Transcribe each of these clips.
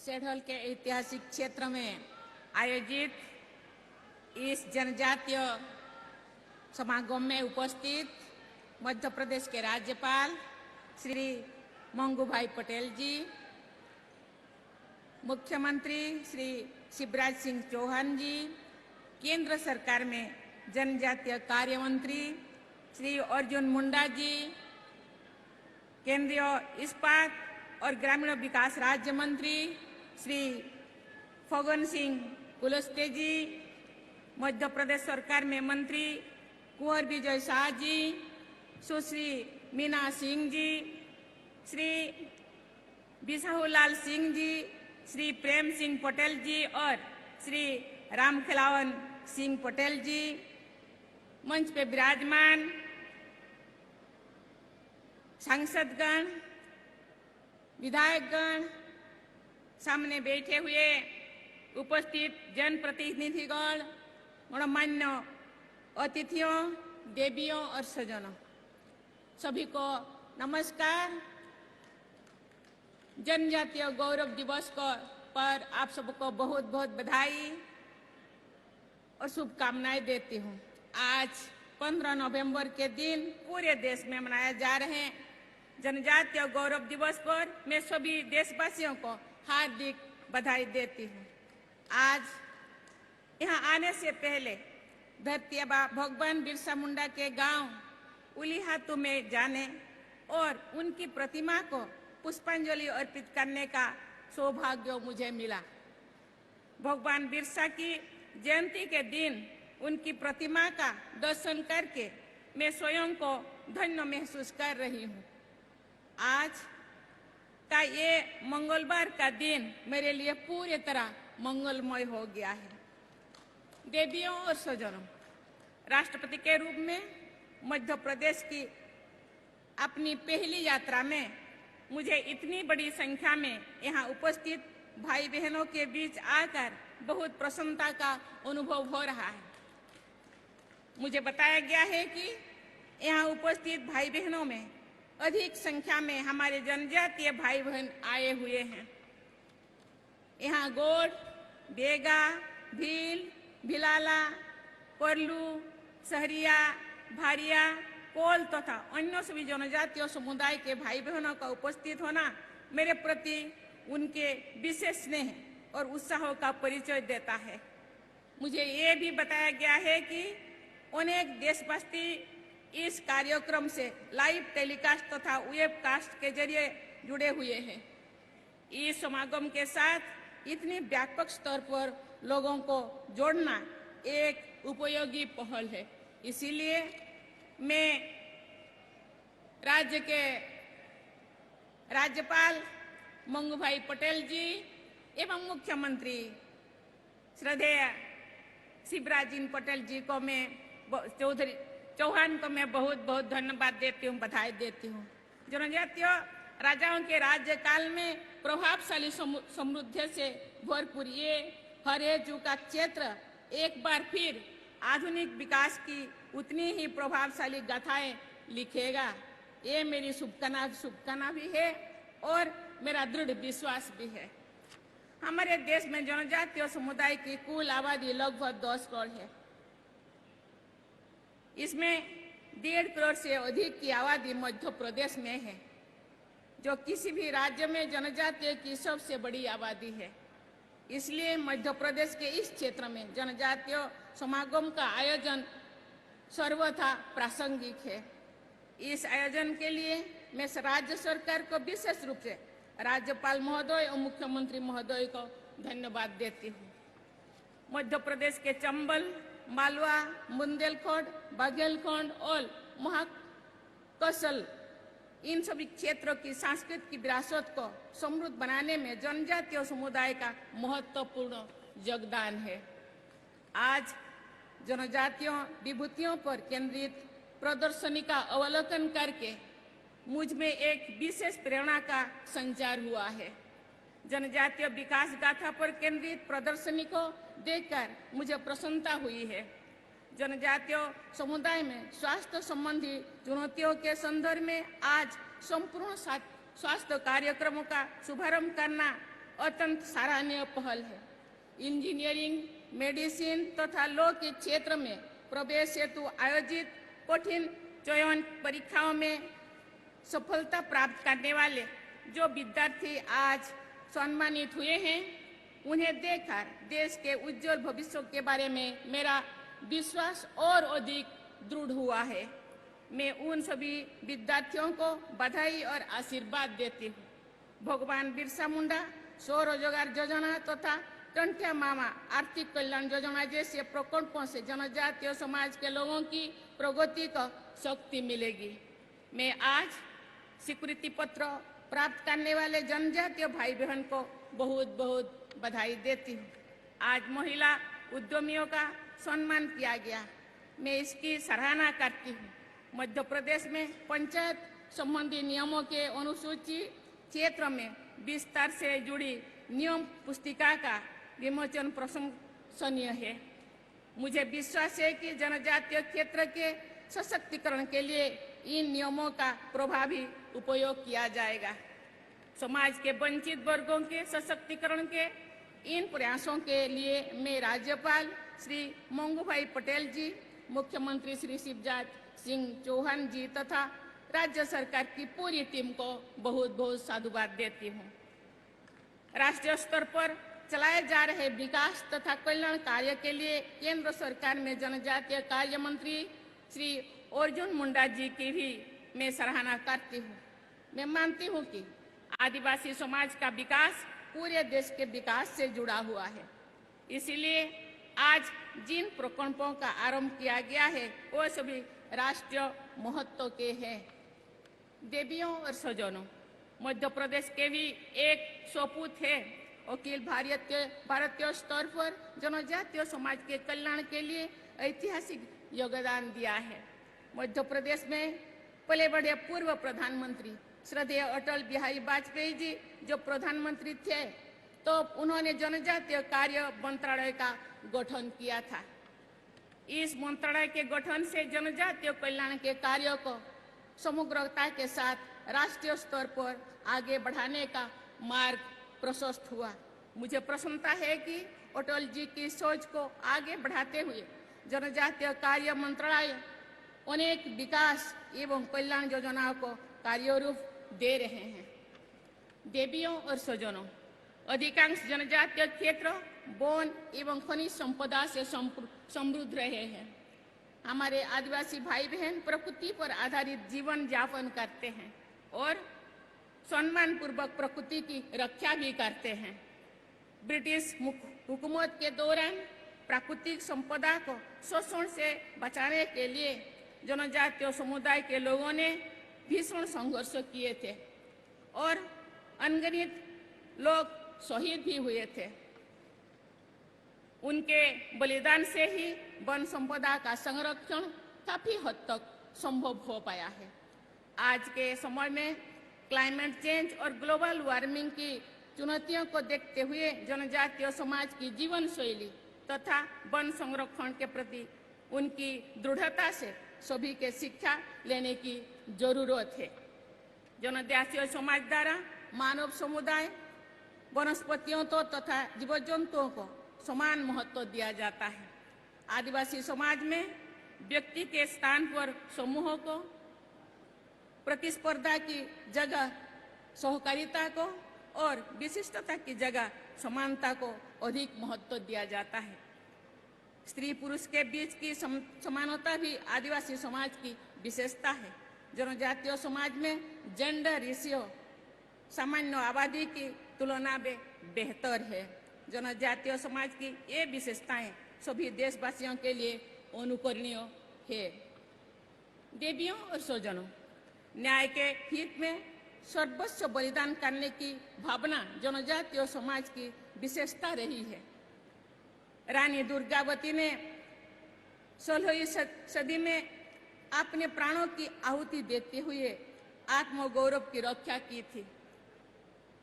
सेढ़ल के ऐतिहासिक क्षेत्र में आयोजित इस जनजातीय समागम में उपस्थित मध्य प्रदेश के राज्यपाल श्री मंगू भाई पटेल जी, मुख्यमंत्री श्री शिवराज सिंह चौहान जी, केंद्र सरकार में जनजातीय कार्य मंत्री श्री अर्जुन मुंडा जी, केंद्रीय इस्पात और ग्रामीण विकास राज्य मंत्री श्री फग्गन सिंह कुलस्ते जी, मध्य प्रदेश सरकार में मंत्री कुंवर विजय शाह जी, सुश्री मीना सिंह जी, श्री बिसाहुलाल सिंह जी, श्री प्रेम सिंह पटेल जी और श्री रामखिलावन सिंह पटेल जी, मंच पे विराजमान सांसदगण, विधायकगण, सामने बैठे हुए उपस्थित जनप्रतिनिधिगण, गणमान्य अतिथियों, देवियों और सज्जनों, सभी को नमस्कार। जनजातीय गौरव दिवस पर आप सबको बहुत बहुत बधाई और शुभकामनाएं देती हूँ। आज 15 नवंबर के दिन पूरे देश में मनाया जा रहे हैं जनजातीय गौरव दिवस पर मैं सभी देशवासियों को हार्दिक बधाई देती हूँ। आज यहाँ आने से पहले धरती आबा भगवान बिरसा मुंडा के गांव उलीहातू में जाने और उनकी प्रतिमा को पुष्पांजलि अर्पित करने का सौभाग्य मुझे मिला। भगवान बिरसा की जयंती के दिन उनकी प्रतिमा का दर्शन करके मैं स्वयं को धन्य महसूस कर रही हूँ। आज का ये मंगलवार का दिन मेरे लिए पूरी तरह मंगलमय हो गया है। देवियों और सज्जनों, राष्ट्रपति के रूप में मध्य प्रदेश की अपनी पहली यात्रा में मुझे इतनी बड़ी संख्या में यहाँ उपस्थित भाई बहनों के बीच आकर बहुत प्रसन्नता का अनुभव हो रहा है। मुझे बताया गया है कि यहाँ उपस्थित भाई बहनों में अधिक संख्या में हमारे जनजातीय भाई बहन आए हुए हैं। यहाँ गोड, बेगा, भील, भिलाला, परलू, सहरिया, भारिया, कोल तथा अन्य सभी जनजातीय समुदाय के भाई बहनों का उपस्थित होना मेरे प्रति उनके विशेष स्नेह और उत्साह का परिचय देता है। मुझे ये भी बताया गया है कि अनेक देशवासी इस कार्यक्रम से लाइव टेलीकास्ट तथा वेबकास्ट के जरिए जुड़े हुए हैं। इस समागम के साथ इतनी व्यापक स्तर पर लोगों को जोड़ना एक उपयोगी पहल है। इसीलिए मैं राज्य के राज्यपाल मंगू भाई पटेल जी एवं मुख्यमंत्री श्रद्धेय शिवराज सिंह पटेल जी को मैं चौहान को मैं बहुत बहुत धन्यवाद देती हूँ, बधाई देती हूँ। जनजातीय राजाओं के राज्यकाल में प्रभावशाली समृद्धि से भरपूर ये हरेजू का क्षेत्र एक बार फिर आधुनिक विकास की उतनी ही प्रभावशाली गाथाएं लिखेगा। ये मेरी शुभकामना भी है और मेरा दृढ़ विश्वास भी है। हमारे देश में जनजातीय समुदाय की कुल आबादी लगभग 10 करोड़ है। इसमें 1.5 करोड़ से अधिक की आबादी मध्य प्रदेश में है, जो किसी भी राज्य में जनजातीय की सबसे बड़ी आबादी है। इसलिए मध्य प्रदेश के इस क्षेत्र में जनजातीय समागम का आयोजन सर्वथा प्रासंगिक है। इस आयोजन के लिए मैं राज्य सरकार को विशेष रूप से राज्यपाल महोदय और मुख्यमंत्री महोदय को धन्यवाद देती हूँ। मध्य प्रदेश के चंबल, मालवा, बुंदेलखंड, बाघेलखंड और महाकौशल इन सभी क्षेत्रों की सांस्कृतिक विरासत को समृद्ध बनाने में जनजातीय समुदाय का महत्वपूर्ण योगदान है। आज जनजातीय विभूतियों पर केंद्रित प्रदर्शनी का अवलोकन करके मुझ में एक विशेष प्रेरणा का संचार हुआ है। जनजातीय विकास गाथा पर केंद्रित प्रदर्शनी को देखकर मुझे प्रसन्नता हुई है। जनजातीय समुदाय में स्वास्थ्य संबंधी चुनौतियों के संदर्भ में आज संपूर्ण स्वास्थ्य कार्यक्रमों का शुभारंभ करना अत्यंत सराहनीय पहल है। इंजीनियरिंग, मेडिसिन तथा लॉ के क्षेत्र में प्रवेश हेतु आयोजित कठिन चयन परीक्षाओं में सफलता प्राप्त करने वाले जो विद्यार्थी आज सम्मानित हुए हैं, उन्हें देखकर देश के उज्जवल भविष्य के बारे में मेरा विश्वास और अधिक दृढ़ हुआ है। मैं उन सभी विद्यार्थियों को बधाई और आशीर्वाद देती हूँ। भगवान बिरसा मुंडा स्वरोजगार योजना तथा टंट्या मामा आर्थिक कल्याण योजना जैसे प्रकल्पों से जनजातीय समाज के लोगों की प्रगति को शक्ति मिलेगी। मैं आज स्वीकृति पत्र प्राप्त करने वाले जनजातीय भाई बहन को बहुत बहुत बधाई देती हूँ। आज महिला उद्यमियों का सम्मान किया गया, मैं इसकी सराहना करती हूँ। मध्य प्रदेश में पंचायत संबंधी नियमों के अनुसूची क्षेत्र में विस्तार से जुड़ी नियम पुस्तिका का विमोचन प्रशंसनीय है। मुझे विश्वास है कि जनजातीय क्षेत्र के सशक्तिकरण के लिए इन नियमों का प्रभावी उपयोग किया जाएगा। समाज के वंचित वर्गों के सशक्तिकरण के इन प्रयासों के लिए मैं राज्यपाल श्री मंगूभाई पटेल जी, मुख्यमंत्री श्री शिवराज सिंह चौहान जी तथा राज्य सरकार की पूरी टीम को बहुत बहुत साधुवाद देती हूँ। राष्ट्रीय स्तर पर चलाए जा रहे विकास तथा कल्याण कार्य के लिए केंद्र सरकार में जनजातीय कार्य मंत्री श्री अर्जुन मुंडा जी की भी मैं सराहना करती हूँ। मैं मानती हूँ कि आदिवासी समाज का विकास पूरे देश के विकास से जुड़ा हुआ है। इसीलिए आज जिन प्रकल्पों का आरंभ किया गया है वो सभी राष्ट्रीय महत्व के हैं। देवियों और सज्जनों, मध्य प्रदेश के भी एक सपूत है अखिल भारतीय स्तर पर जनजातीय समाज के कल्याण के लिए ऐतिहासिक योगदान दिया है। मध्य प्रदेश में पले बड़े पूर्व प्रधानमंत्री श्रद्धेय अटल बिहारी वाजपेयी जी जो प्रधानमंत्री थे तो उन्होंने जनजातीय कार्य मंत्रालय का गठन किया था। इस मंत्रालय के गठन से जनजातीय कल्याण के कार्यों को समग्रता के साथ राष्ट्रीय स्तर पर आगे बढ़ाने का मार्ग प्रशस्त हुआ। मुझे प्रसन्नता है कि अटल जी की सोच को आगे बढ़ाते हुए जनजातीय कार्य मंत्रालय अनेक विकास एवं कल्याण योजनाओं को कार्यरूप दे रहे हैं। देवियों और सज्जनों, अधिकांश जनजातीय क्षेत्र वन एवं खनिज संपदा से समृद्ध रहे हैं। हमारे आदिवासी भाई बहन प्रकृति पर आधारित जीवन यापन करते हैं और सम्मान पूर्वक प्रकृति की रक्षा भी करते हैं। ब्रिटिश हुकूमत के दौरान प्राकृतिक संपदा को शोषण से बचाने के लिए जनजातीय समुदाय के लोगों ने भीषण संघर्ष किए थे और अनगिनत लोग शहीद भी हुए थे। उनके बलिदान से ही वन संपदा का संरक्षण काफी हद तक संभव हो पाया है। आज के समय में क्लाइमेट चेंज और ग्लोबल वार्मिंग की चुनौतियों को देखते हुए जनजातीय समाज की जीवन शैली तथा वन संरक्षण के प्रति उनकी दृढ़ता से सभी के शिक्षा लेने की जरूरत है। जनजातीय समाज द्वारा मानव समुदाय, वनस्पतियों तो तथा जीव जंतुओं को समान महत्व दिया जाता है। आदिवासी समाज में व्यक्ति के स्थान पर समूहों को, प्रतिस्पर्धा की जगह सहकारिता को और विशिष्टता की जगह समानता को अधिक महत्व दिया जाता है। स्त्री पुरुष के बीच की समानता भी आदिवासी समाज की विशेषता है। जनजातीय समाज में जेंडर रेशियो सामान्य आबादी की तुलना में बेहतर है। जनजातीय समाज की ये विशेषताएं सभी देशवासियों के लिए अनुकरणीय है। देवियों और सज्जनों, न्याय के हित में सर्वस्व बलिदान करने की भावना जनजातीय समाज की विशेषता रही है। रानी दुर्गावती ने 16वीं सदी में अपने प्राणों की आहुति देते हुए आत्मगौरव की रक्षा की थी।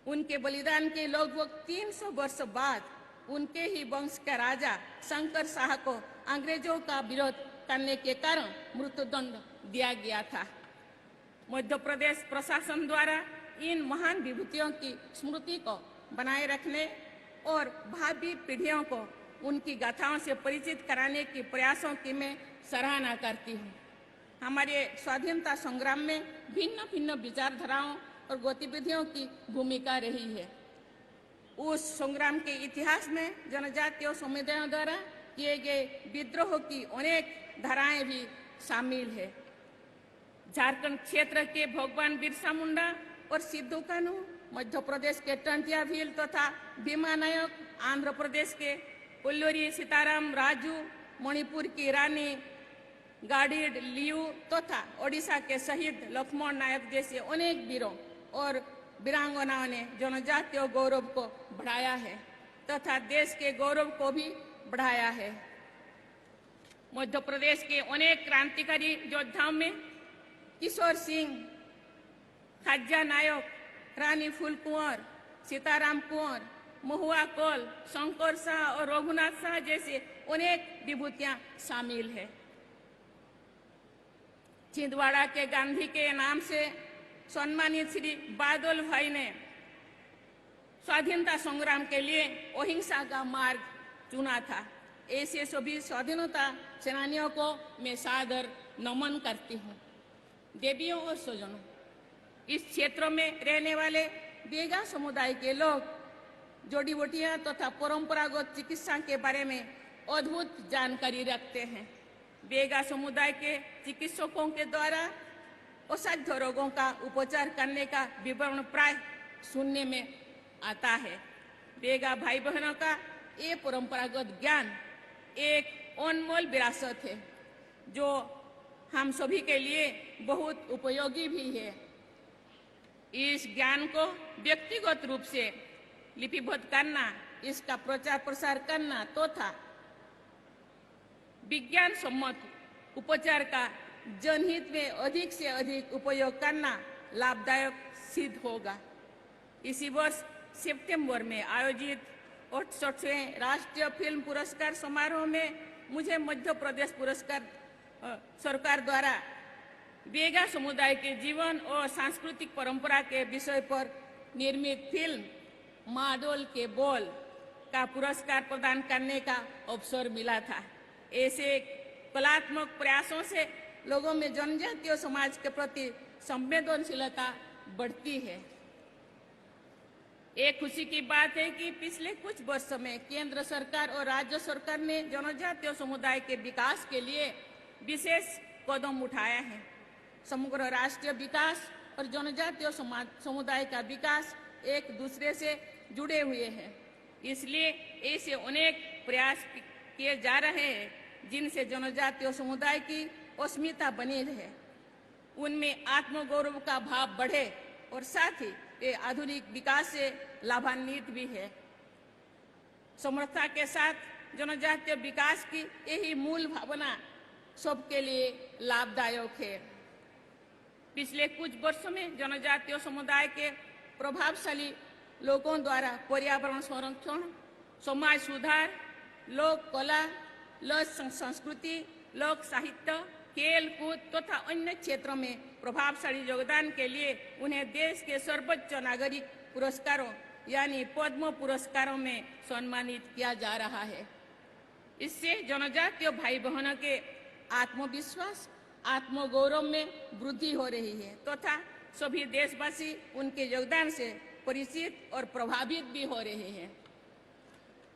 उनके बलिदान के लगभग 300 वर्ष बाद उनके ही वंश का राजा शंकर शाह को अंग्रेजों का विरोध करने के कारण मृत्युदंड दिया गया था। मध्य प्रदेश प्रशासन द्वारा इन महान विभूतियों की स्मृति को बनाए रखने और भावी पीढ़ियों को उनकी गाथाओं से परिचित कराने के प्रयासों की मैं सराहना करती हूँ। हमारे स्वाधीनता संग्राम में भिन्न भिन्न विचारधाराओं और गतिविधियों की भूमिका रही है। उस संग्राम के इतिहास में जनजातीय समुदायों द्वारा किए गए विद्रोह की अनेक धाराएं भी शामिल है। झारखंड क्षेत्र के भगवान बिरसा मुंडा और सिद्धू कान्हू, मध्य प्रदेश के टंटिया भील तथा भीमा नायक, आंध्र प्रदेश के पुल्लूरी सीताराम राजू, मणिपुर की रानी गाडिड लियू तथा ओडिशा के शहीद लक्ष्मण नायक जैसे अनेक वीरों और वीरांगनाओं ने जनजातीय गौरव को बढ़ाया है तथा देश के गौरव को भी बढ़ाया है। मध्य प्रदेश के अनेक क्रांतिकारी योद्धाओं में किशोर सिंह, खाजा नायक, रानी फूल कुंवर, सीताराम कुंवर, महुआ कोल, शंकर शाह और रघुनाथ शाह जैसे अनेक विभूतियां शामिल है। छिंदवाड़ा के गांधी के नाम से सम्मानित श्री बादल भाई ने स्वाधीनता संग्राम के लिए अहिंसा का मार्ग चुना था। ऐसे सभी स्वाधीनता सेनानियों को मैं सादर नमन करती हूँ। देवियों और स्वजनों, इस क्षेत्र में रहने वाले बेगा समुदाय के लोग जड़ी बूटियां तथा परंपरागत चिकित्सा के बारे में अद्भुत जानकारी रखते हैं। बेगा समुदाय के चिकित्सकों के द्वारा असाध्य रोगों का उपचार करने का विवरण प्राय सुनने में आता है। बेगा भाई बहनों का ये परंपरागत ज्ञान एक अनमोल विरासत है जो हम सभी के लिए बहुत उपयोगी भी है। इस ज्ञान को व्यक्तिगत रूप से लिपिबद्ध करना, इसका प्रचार प्रसार करना तथा विज्ञान सम्मत उपचार का जनहित में अधिक से अधिक उपयोग करना लाभदायक सिद्ध होगा। इसी वर्ष सितंबर में आयोजित 68वें राष्ट्रीय फिल्म पुरस्कार समारोह में मुझे मध्य प्रदेश पुरस्कार सरकार द्वारा बेगा समुदाय के जीवन और सांस्कृतिक परंपरा के विषय पर निर्मित फिल्म माडोल के बोल का पुरस्कार प्रदान करने का अवसर मिला था। ऐसे कलात्मक प्रयासों से लोगों में जनजातीय समाज के प्रति संवेदनशीलता बढ़ती है। एक खुशी की बात है कि पिछले कुछ वर्षों में केंद्र सरकार और राज्य सरकार ने जनजातीय समुदाय के विकास के लिए विशेष कदम उठाया है। समग्र राष्ट्रीय विकास और जनजातीय समुदाय का विकास एक दूसरे से जुड़े हुए हैं। इसलिए ऐसे अनेक प्रयास किए जा रहे हैं जिनसे जनजातीय समुदाय की अस्मिता बनी रहे, उनमें आत्मगौरव का भाव बढ़े और साथ ही ये आधुनिक विकास से लाभान्वित भी है। समर्था के साथ जनजातीय विकास की यही मूल भावना सबके लिए लाभदायक है। पिछले कुछ वर्षों में जनजातीय समुदाय के प्रभावशाली लोगों द्वारा पर्यावरण संरक्षण, समाज सुधार, लोक कला, लोक संस्कृति, लोक साहित्य, खेल कूद तथा अन्य क्षेत्रों में प्रभावशाली योगदान के लिए उन्हें देश के सर्वोच्च नागरिक पुरस्कारों यानी पद्म पुरस्कारों में सम्मानित किया जा रहा है। इससे जनजातीय भाई बहनों के आत्मविश्वास, आत्मगौरव में वृद्धि हो रही है तथा सभी देशवासी उनके योगदान से परिचित और प्रभावित भी हो रहे हैं।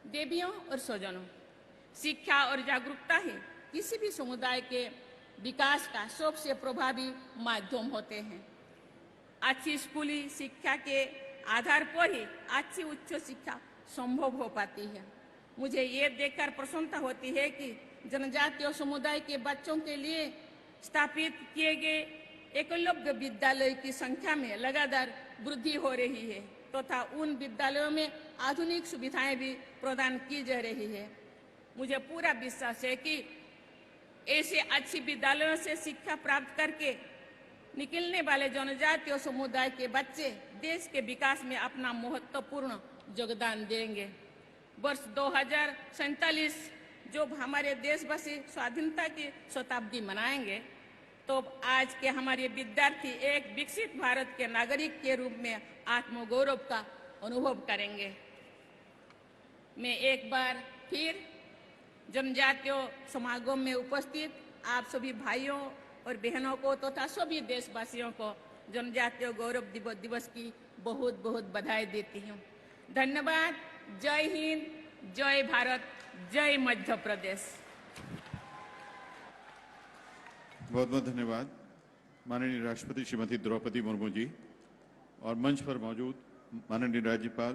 देवियों और स्वजनों, शिक्षा और जागरूकता ही किसी भी समुदाय के विकास का सबसे प्रभावी माध्यम होते हैं। अच्छी स्कूली शिक्षा के आधार पर ही अच्छी उच्च शिक्षा संभव हो पाती है। मुझे ये देखकर प्रसन्नता होती है कि जनजातीय समुदाय के बच्चों के लिए स्थापित किए गए एकलव्य विद्यालय की संख्या में लगातार वृद्धि हो रही है तथा उन विद्यालयों में आधुनिक सुविधाएं भी प्रदान की जा रही है। मुझे पूरा विश्वास है कि ऐसे अच्छी विद्यालयों से शिक्षा प्राप्त करके निकलने वाले जनजातीय समुदाय के बच्चे देश के विकास में अपना महत्वपूर्ण योगदान देंगे। वर्ष 2047 जब हमारे देशवासी स्वाधीनता की शताब्दी मनाएंगे तो आज के हमारे विद्यार्थी एक विकसित भारत के नागरिक के रूप में आत्मगौरव का अनुभव करेंगे। मैं एक बार फिर जनजातीय समागम में उपस्थित आप सभी भाइयों और बहनों को तथा सभी देशवासियों को जनजातीय गौरव दिवस की बहुत बहुत बधाई देती हूँ। धन्यवाद। जय हिंद, जय भारत, जय मध्य प्रदेश। बहुत बहुत धन्यवाद माननीय राष्ट्रपति श्रीमती द्रौपदी मुर्मू जी और मंच पर मौजूद माननीय राज्यपाल